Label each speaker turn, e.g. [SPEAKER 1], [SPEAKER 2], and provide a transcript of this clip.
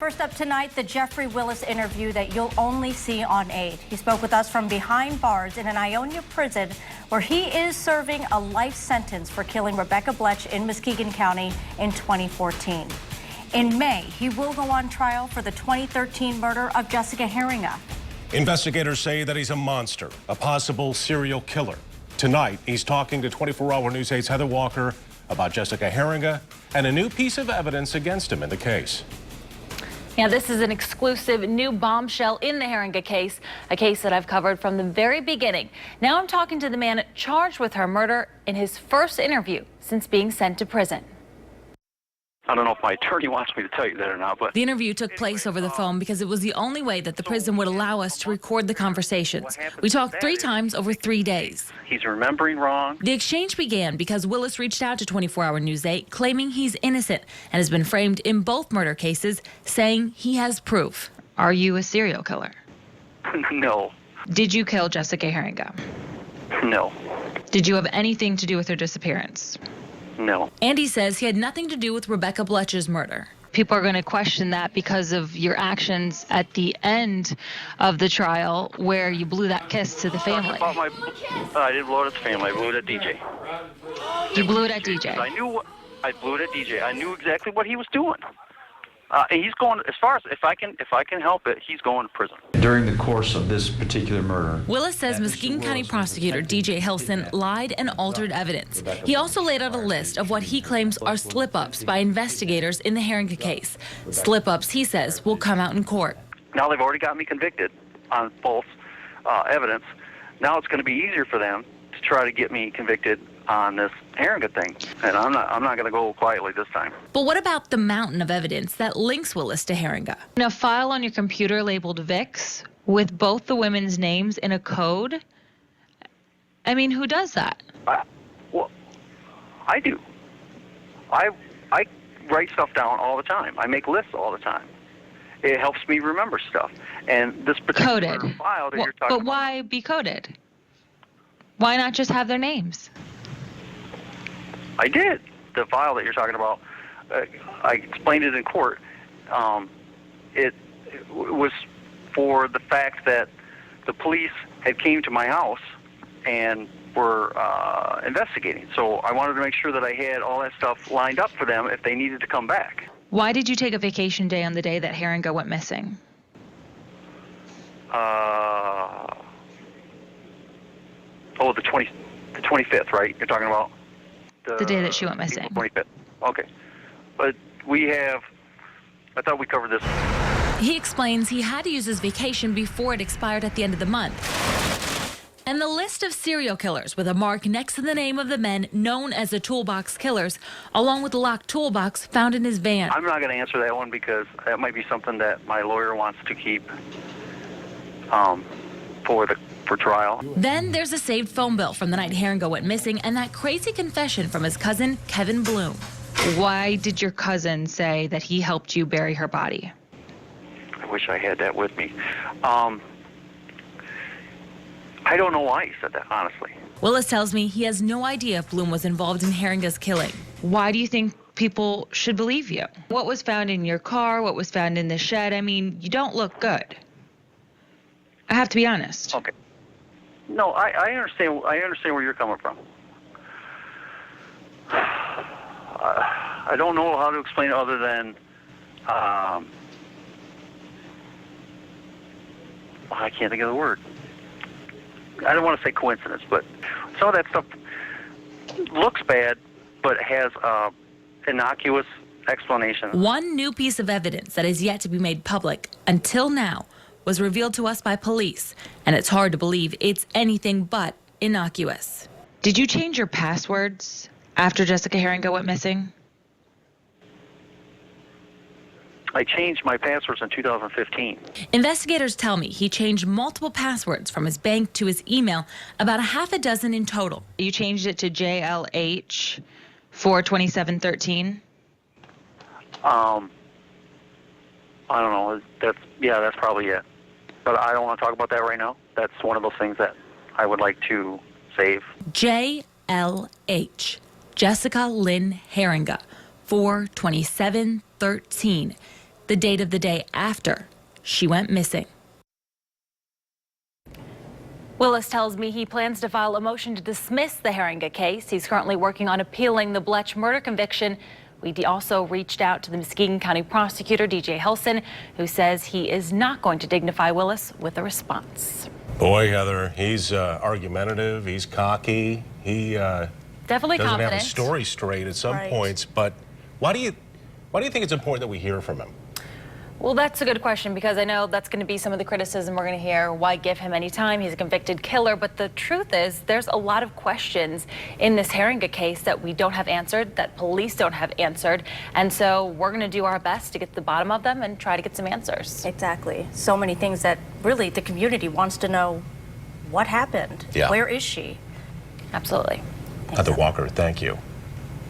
[SPEAKER 1] First up tonight, the Jeffrey Willis interview that you'll only see on 8. He spoke with us from behind bars in an Ionia prison where he is serving a life sentence for killing Rebecca Bletch in Muskegon County in 2014. In May, he will go on trial for the 2013 murder of Jessica Herringa.
[SPEAKER 2] Investigators say that he's a monster, a possible serial killer. Tonight, he's talking to 24 Hour News 8's Heather Walker about Jessica Herringa and a new piece of evidence against him in the case.
[SPEAKER 3] Yeah, this is an exclusive new bombshell in the Herringa case, a case that I've covered from the very beginning. Now I'm talking to the man charged with her murder in his first interview since being sent to prison.
[SPEAKER 4] I don't know if my attorney wants me to tell you that or not, but...
[SPEAKER 3] The interview took place over the phone because it was the only way that the prison would allow us to record the conversations. We talked 3 times over 3 days.
[SPEAKER 4] He's remembering wrong.
[SPEAKER 3] The exchange began because Willis reached out to 24 Hour News 8 claiming he's innocent and has been framed in both murder cases, saying he has proof. Are you a serial killer?
[SPEAKER 4] No.
[SPEAKER 3] Did you kill Jessica Herringa?
[SPEAKER 4] No.
[SPEAKER 3] Did you have anything to do with her disappearance?
[SPEAKER 4] No.
[SPEAKER 3] Andy says he had nothing to do with Rebecca Bletch's murder. People are going to question that because of your actions at the end of the trial where you blew that kiss to the family.
[SPEAKER 4] I didn't blow it at the family. I blew it at DJ.
[SPEAKER 3] You blew it at DJ?
[SPEAKER 4] I blew it at DJ. I knew exactly what he was doing. He's going, as far as if I can help it, he's going to prison.
[SPEAKER 5] During the course of this particular murder,
[SPEAKER 3] Willis says Muskegon County prosecutor DJ Hilson lied and altered evidence. He also laid out a list of what he claims are slip-ups by investigators in the Herringa case. Slip-ups, he says, will come out in court.
[SPEAKER 4] Now they've already got me convicted on false evidence. Now it's going to be easier for them to try to get me convicted on this Herringa thing, and I'm not going to go quietly this time.
[SPEAKER 3] But what about the mountain of evidence that links Willis to Herringa? In a file on your computer labeled Vix with both the women's names in a code? I mean, who does that?
[SPEAKER 4] Well, I do. I write stuff down all the time. I make lists all the time. It helps me remember stuff. And this particular
[SPEAKER 3] Coded.
[SPEAKER 4] file that you're talking about.
[SPEAKER 3] But why be coded? Why not just have their names?
[SPEAKER 4] I did. The file that you're talking about, I explained it in court. It was for the fact that the police had came to my house and were investigating. So I wanted to make sure that I had all that stuff lined up for them if they needed to come back.
[SPEAKER 3] Why did you take a vacation day on the day that Herringa went missing?
[SPEAKER 4] The 25th, right? You're talking about?
[SPEAKER 3] The day that she went missing.
[SPEAKER 4] 25th. Okay. But I thought we covered this.
[SPEAKER 3] He explains he had to use his vacation before it expired at the end of the month. And the list of serial killers with a mark next to the name of the men known as the Toolbox Killers, along with the locked toolbox found in his van.
[SPEAKER 4] I'm not going to answer that one because that might be something that my lawyer wants to keep for trial.
[SPEAKER 3] Then there's a saved phone bill from the night Herringa went missing and that crazy confession from his cousin, Kevin Bloom. Why did your cousin say that he helped you bury her body?
[SPEAKER 4] I wish I had that with me. I don't know why he said that, honestly.
[SPEAKER 3] Willis tells me he has no idea if Bloom was involved in Herringa's killing. Why do you think people should believe you? What was found in your car? What was found in the shed? I mean, you don't look good. I have to be honest.
[SPEAKER 4] Okay. No, I understand. I understand where you're coming from. I don't know how to explain it other than I can't think of the word. I don't want to say coincidence, but some of that stuff looks bad, but has innocuous explanation.
[SPEAKER 3] One new piece of evidence that is yet to be made public until now was revealed to us by police, and it's hard to believe it's anything but innocuous. Did you change your passwords after Jessica Herringa went missing?
[SPEAKER 4] I changed my passwords in 2015.
[SPEAKER 3] Investigators tell me he changed multiple passwords from his bank to his email, about a half a dozen in total. You changed it to JLH 42713?
[SPEAKER 4] I don't know. That's probably it. But I don't want to talk about that right now. That's one of those things that I would like to save.
[SPEAKER 3] JLH, Jessica Lynn Herringa, 42713. the date of the day after she went missing. Willis tells me he plans to file a motion to dismiss the Haringa case. He's currently working on appealing the Bletch murder conviction. We also reached out to the Muskegon County prosecutor, DJ Helson, who says he is not going to dignify Willis with a response.
[SPEAKER 2] Boy, Heather, he's argumentative, he's cocky, he
[SPEAKER 3] Definitely
[SPEAKER 2] doesn't
[SPEAKER 3] confident.
[SPEAKER 2] have his story straight at some
[SPEAKER 1] Right.
[SPEAKER 2] points, but why do you think it's important that we hear from him?
[SPEAKER 3] Well, that's a good question, because I know that's going to be some of the criticism we're going to hear. Why give him any time? He's a convicted killer. But the truth is, there's a lot of questions in this Haringa case that we don't have answered, that police don't have answered. And so we're going to do our best to get to the bottom of them and try to get some answers.
[SPEAKER 1] Exactly. So many things that really the community wants to know. What happened?
[SPEAKER 2] Yeah.
[SPEAKER 1] Where is she?
[SPEAKER 3] Absolutely.
[SPEAKER 2] Heather Walker, thank you.